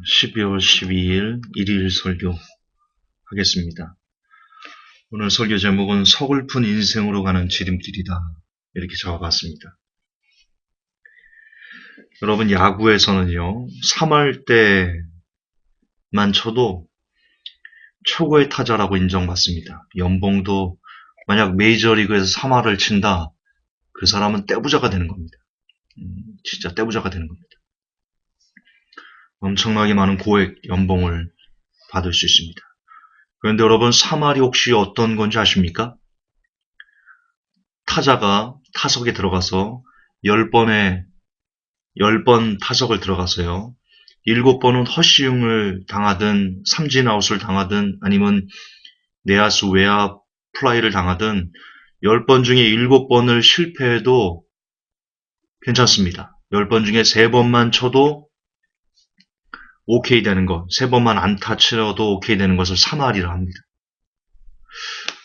12월 12일 일일 설교 하겠습니다. 오늘 설교 제목은 서글픈 인생으로 가는 지름길이다. 이렇게 적어봤습니다. 여러분, 야구에서는요, 3할 때만 쳐도 최고의 타자라고 인정받습니다. 연봉도 만약 메이저리그에서 3할을 친다, 그 사람은 떼부자가 되는 겁니다. 진짜 떼부자가 되는 겁니다. 엄청나게 많은 고액 연봉을 받을 수 있습니다. 그런데 여러분, 3할이 혹시 어떤 건지 아십니까? 타자가 타석에 들어가서 10번 타석을 들어가서요. 7번은 헛스윙을 당하든 삼진아웃을 당하든 아니면 내야수 외야 플라이를 당하든 10번 중에 7번을 실패해도 괜찮습니다. 10번 중에 3번만 쳐도 오케이 되는 것, 3번만 안타 치러도 오케이 되는 것을 3할이라 합니다.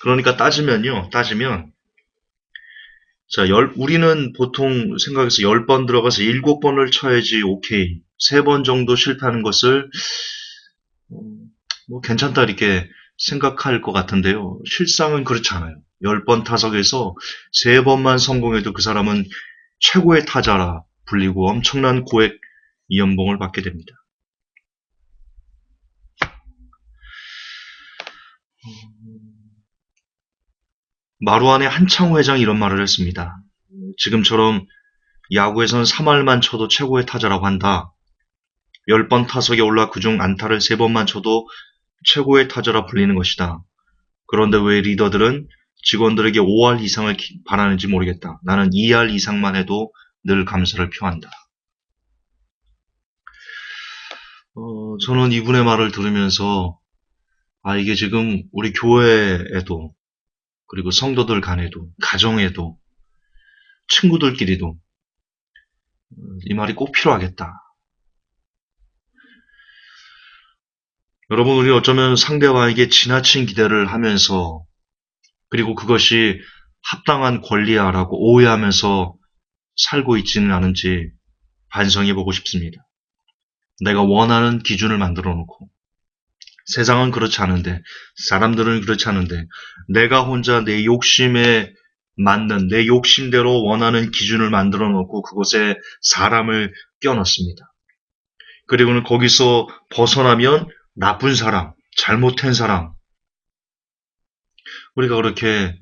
그러니까 따지면 자, 우리는 보통 생각해서 10번 들어가서 7번을 쳐야지 오케이. 3번 정도 실패하는 것을 뭐 괜찮다 이렇게 생각할 것 같은데요. 실상은 그렇지 않아요. 10번 타석에서 3번만 성공해도 그 사람은 최고의 타자라 불리고 엄청난 고액 연봉을 받게 됩니다. 마루안의 한창호 회장이 이런 말을 했습니다. 지금처럼 야구에서는 3할만 쳐도 최고의 타자라고 한다. 10번 타석에 올라 그중 안타를 3번만 쳐도 최고의 타자라 불리는 것이다. 그런데 왜 리더들은 직원들에게 5할 이상을 바라는지 모르겠다. 나는 2할 이상만 해도 늘 감사를 표한다. 저는 이분의 말을 들으면서 이게 지금 우리 교회에도 그리고 성도들 간에도 가정에도 친구들끼리도 이 말이 꼭 필요하겠다. 여러분, 우리 어쩌면 상대방에게 지나친 기대를 하면서 그리고 그것이 합당한 권리야라고 오해하면서 살고 있지는 않은지 반성해보고 싶습니다. 내가 원하는 기준을 만들어 놓고 세상은 그렇지 않은데 사람들은 그렇지 않은데 내가 혼자 내 욕심에 맞는 내 욕심대로 원하는 기준을 만들어 놓고 그곳에 사람을 껴넣습니다. 그리고는 거기서 벗어나면 나쁜 사람, 잘못된 사람, 우리가 그렇게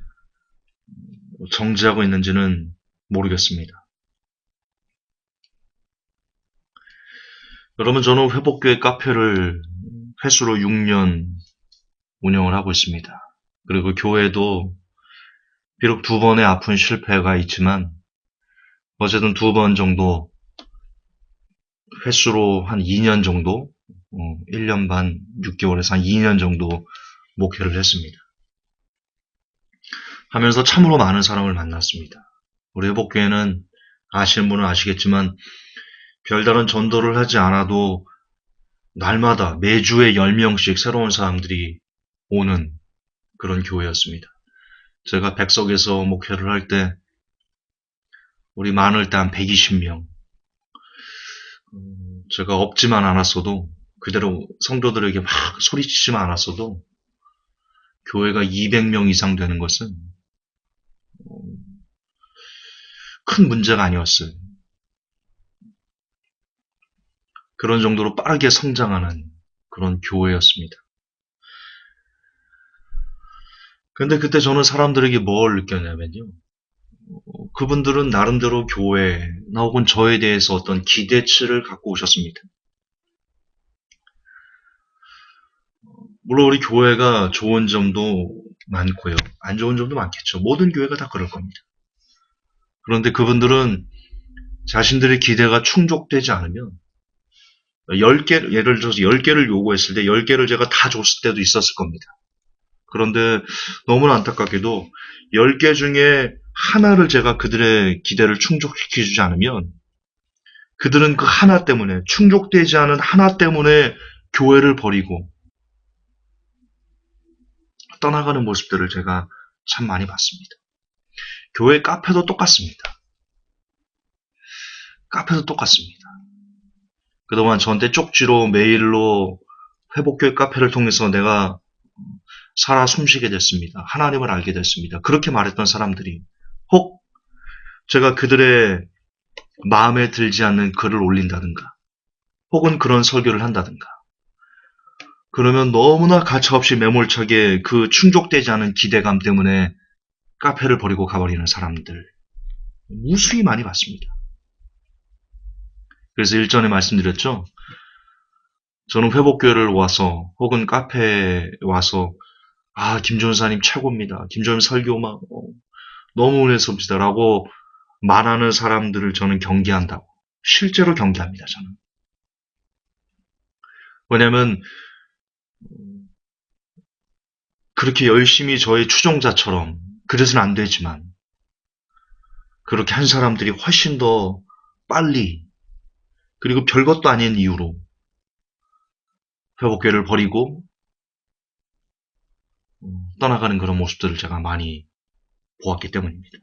정지하고 있는지는 모르겠습니다. 여러분, 저는 회복교회 카페를 횟수로 6년 운영을 하고 있습니다. 그리고 교회도 비록 2번의 아픈 실패가 있지만 어쨌든 2번 정도 횟수로 한 2년 정도 1년 반 6개월에서 한 2년 정도 목회를 했습니다. 하면서 참으로 많은 사람을 만났습니다. 우리 회복교회는 아시는 분은 아시겠지만 별다른 전도를 하지 않아도 날마다 매주에 10명씩 새로운 사람들이 오는 그런 교회였습니다. 제가 백석에서 목회를 할 때 우리 많을 때 한 120명. 제가 없지만 않았어도 그대로 성도들에게 막 소리치지만 않았어도 교회가 200명 이상 되는 것은 큰 문제가 아니었어요. 그런 정도로 빠르게 성장하는 그런 교회였습니다. 근데 그때 저는 사람들에게 뭘 느꼈냐면요. 그분들은 나름대로 교회나 혹은 저에 대해서 어떤 기대치를 갖고 오셨습니다. 물론 우리 교회가 좋은 점도 많고요. 안 좋은 점도 많겠죠. 모든 교회가 다 그럴 겁니다. 그런데 그분들은 자신들의 기대가 충족되지 않으면 10개, 예를 들어서 10개를 요구했을 때 10개를 제가 다 줬을 때도 있었을 겁니다. 그런데 너무나 안타깝게도 10개 중에 하나를 제가 그들의 기대를 충족시켜주지 않으면 그들은 그 하나 때문에, 충족되지 않은 하나 때문에 교회를 버리고 떠나가는 모습들을 제가 참 많이 봤습니다. 교회 카페도 똑같습니다. 카페도 똑같습니다. 그동안 저한테 쪽지로 메일로 회복교회 카페를 통해서 내가 살아 숨쉬게 됐습니다. 하나님을 알게 됐습니다. 그렇게 말했던 사람들이 혹 제가 그들의 마음에 들지 않는 글을 올린다든가 혹은 그런 설교를 한다든가 그러면 너무나 가차없이 매몰차게 그 충족되지 않은 기대감 때문에 카페를 버리고 가버리는 사람들 무수히 많이 봤습니다. 그래서 일전에 말씀드렸죠. 저는 회복교회를 와서 혹은 카페에 와서 김전사님 최고입니다. 김전사 설교 막 너무 은혜스럽습니다. 라고 말하는 사람들을 저는 경계한다고. 실제로 경계합니다. 저는. 왜냐하면 그렇게 열심히 저의 추종자처럼 그래서는 안 되지만 그렇게 한 사람들이 훨씬 더 빨리 그리고 별것도 아닌 이유로 회복교회를 버리고 떠나가는 그런 모습들을 제가 많이 보았기 때문입니다.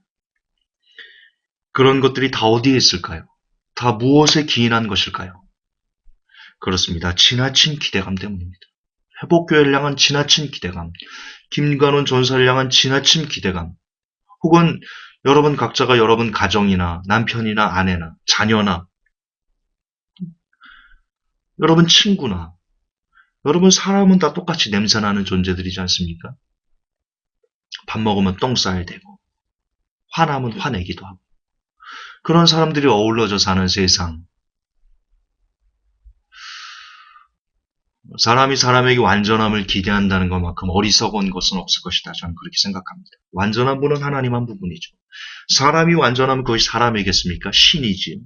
그런 것들이 다 어디에 있을까요? 다 무엇에 기인한 것일까요? 그렇습니다. 지나친 기대감 때문입니다. 회복교회를 향한 지나친 기대감, 김관훈 전사를 향한 지나친 기대감, 혹은 여러분 각자가 여러분 가정이나 남편이나 아내나 자녀나 여러분 친구나 여러분 사람은 다 똑같이 냄새나는 존재들이지 않습니까? 밥 먹으면 똥 싸야 되고 화나면 화내기도 하고 그런 사람들이 어우러져 사는 세상 사람이 사람에게 완전함을 기대한다는 것만큼 어리석은 것은 없을 것이다. 저는 그렇게 생각합니다. 완전한 분은 하나님 한 부분이죠. 사람이 완전하면 그것이 사람이겠습니까? 신이지요.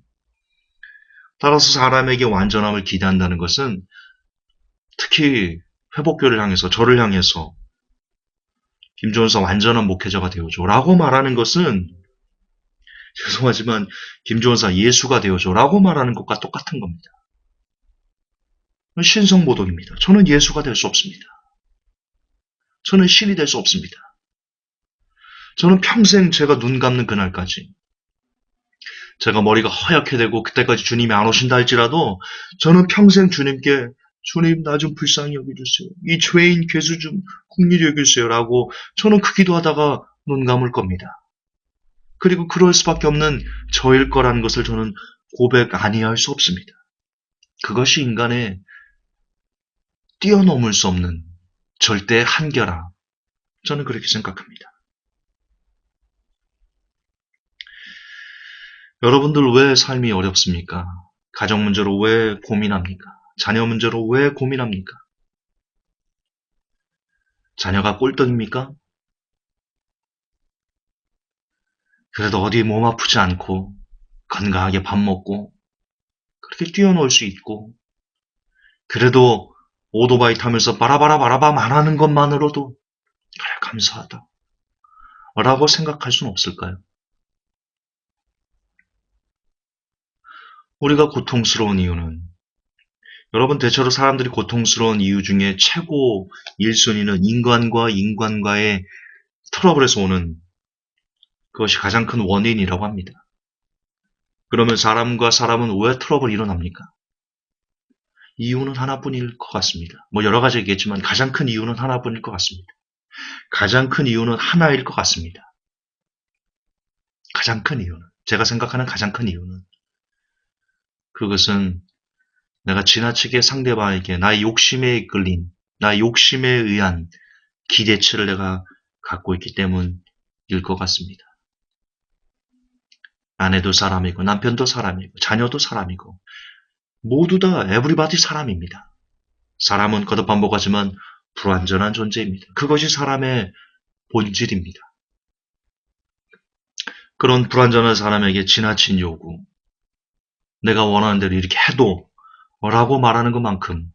따라서 사람에게 완전함을 기대한다는 것은 특히 회복교를 향해서 저를 향해서 김종사 완전한 목회자가 되어줘 라고 말하는 것은 죄송하지만 김종사 예수가 되어줘 라고 말하는 것과 똑같은 겁니다. 신성모독입니다. 저는 예수가 될 수 없습니다. 저는 신이 될 수 없습니다. 저는 평생 제가 눈 감는 그날까지 제가 머리가 허옇게 되고 그때까지 주님이 안 오신다 할지라도 저는 평생 주님께 주님 나 좀 불쌍히 여겨주세요. 이 죄인 괴수 좀 긍휼히 여겨주세요. 라고 저는 그 기도하다가 눈 감을 겁니다. 그리고 그럴 수밖에 없는 저일 거라는 것을 저는 고백 아니할 수 없습니다. 그것이 인간의 뛰어넘을 수 없는 절대 한계라 저는 그렇게 생각합니다. 여러분들 왜 삶이 어렵습니까? 가정 문제로 왜 고민합니까? 자녀 문제로 왜 고민합니까? 자녀가 꼴떡입니까? 그래도 어디 몸 아프지 않고 건강하게 밥 먹고 그렇게 뛰어놀 수 있고 그래도 오토바이 타면서 바라바라바라밤 안 하는 것만으로도 그래 감사하다 라고 생각할 수는 없을까요? 우리가 고통스러운 이유는 여러분 대체로 사람들이 고통스러운 이유 중에 최고 1순위는 인간과 인간과의 트러블에서 오는 그것이 가장 큰 원인이라고 합니다. 그러면 사람과 사람은 왜 트러블이 일어납니까? 이유는 하나뿐일 것 같습니다. 여러 가지 있겠지만 가장 큰 이유는 하나뿐일 것 같습니다. 가장 큰 이유는 하나일 것 같습니다. 가장 큰 이유는 제가 생각하는 가장 큰 이유는 그것은 내가 지나치게 상대방에게 나의 욕심에 이끌린 나의 욕심에 의한 기대치를 내가 갖고 있기 때문일 것 같습니다. 아내도 사람이고 남편도 사람이고 자녀도 사람이고 모두 다 에브리바디 사람입니다. 사람은 거듭 반복하지만 불완전한 존재입니다. 그것이 사람의 본질입니다. 그런 불완전한 사람에게 지나친 요구, 내가 원하는 대로 이렇게 해도 라고 말하는 것만큼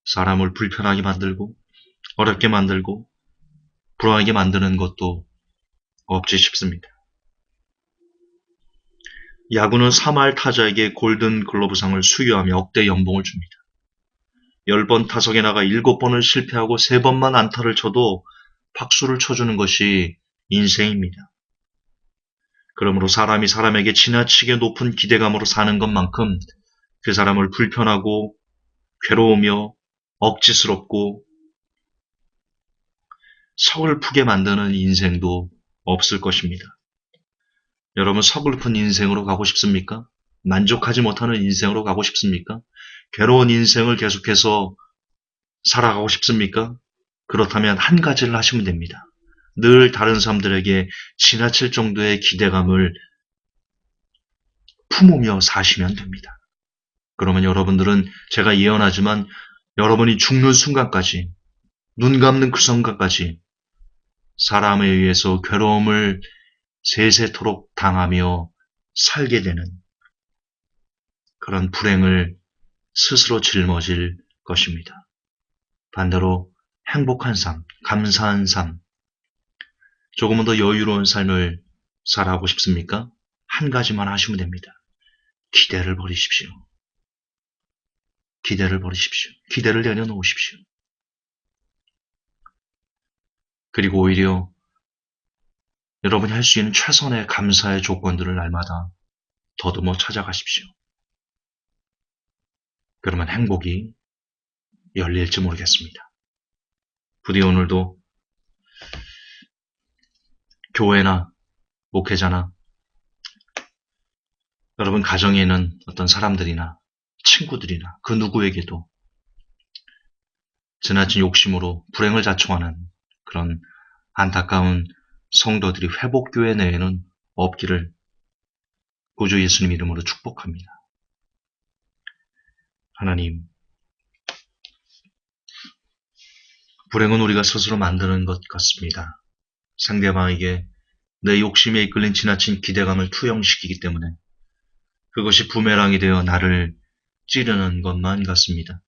사람을 불편하게 만들고 어렵게 만들고 불안하게 만드는 것도 없지 싶습니다. 야구는 3할 타자에게 골든 글러브상을 수여하며 억대 연봉을 줍니다. 10번 타석에 나가 7번을 실패하고 3번만 안타를 쳐도 박수를 쳐주는 것이 인생입니다. 그러므로 사람이 사람에게 지나치게 높은 기대감으로 사는 것만큼 그 사람을 불편하고 괴로우며 억지스럽고 서글프게 만드는 인생도 없을 것입니다. 여러분 서글픈 인생으로 가고 싶습니까? 만족하지 못하는 인생으로 가고 싶습니까? 괴로운 인생을 계속해서 살아가고 싶습니까? 그렇다면 한 가지를 하시면 됩니다. 늘 다른 사람들에게 지나칠 정도의 기대감을 품으며 사시면 됩니다. 그러면 여러분들은 제가 예언하지만 여러분이 죽는 순간까지, 눈 감는 그 순간까지 사람에 의해서 괴로움을 세세토록 당하며 살게 되는 그런 불행을 스스로 짊어질 것입니다. 반대로 행복한 삶, 감사한 삶, 조금은 더 여유로운 삶을 살아가고 싶습니까? 한 가지만 하시면 됩니다. 기대를 버리십시오. 기대를 버리십시오. 기대를 내려놓으십시오. 그리고 오히려 여러분이 할 수 있는 최선의 감사의 조건들을 날마다 더듬어 찾아가십시오. 그러면 행복이 열릴지 모르겠습니다. 부디 오늘도 교회나 목회자나 여러분 가정에 있는 어떤 사람들이나 친구들이나 그 누구에게도 지나친 욕심으로 불행을 자초하는 그런 안타까운 성도들이 회복교회 내에는 없기를 구주 예수님 이름으로 축복합니다. 하나님, 불행은 우리가 스스로 만드는 것 같습니다. 상대방에게 내 욕심에 이끌린 지나친 기대감을 투영시키기 때문에 그것이 부메랑이 되어 나를 찌르는 것만 같습니다.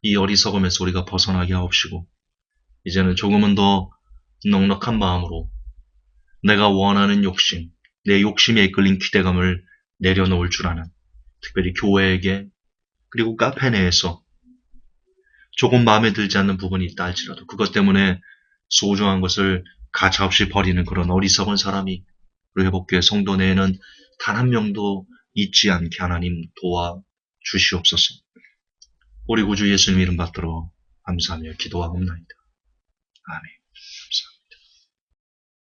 이 어리석음에서 우리가 벗어나게 하옵시고 이제는 조금은 더 넉넉한 마음으로 내가 원하는 욕심, 내 욕심에 이끌린 기대감을 내려놓을 줄 아는 특별히 교회에게 그리고 카페 내에서 조금 마음에 들지 않는 부분이 있다 할지라도 그것 때문에 소중한 것을 가차없이 버리는 그런 어리석은 사람이 우리 회복교회 성도 내에는 단 한 명도 있지 않게 하나님 도와 주시옵소서. 우리 구주 예수님 이름 받들어 감사하며 기도하옵나이다. 아멘.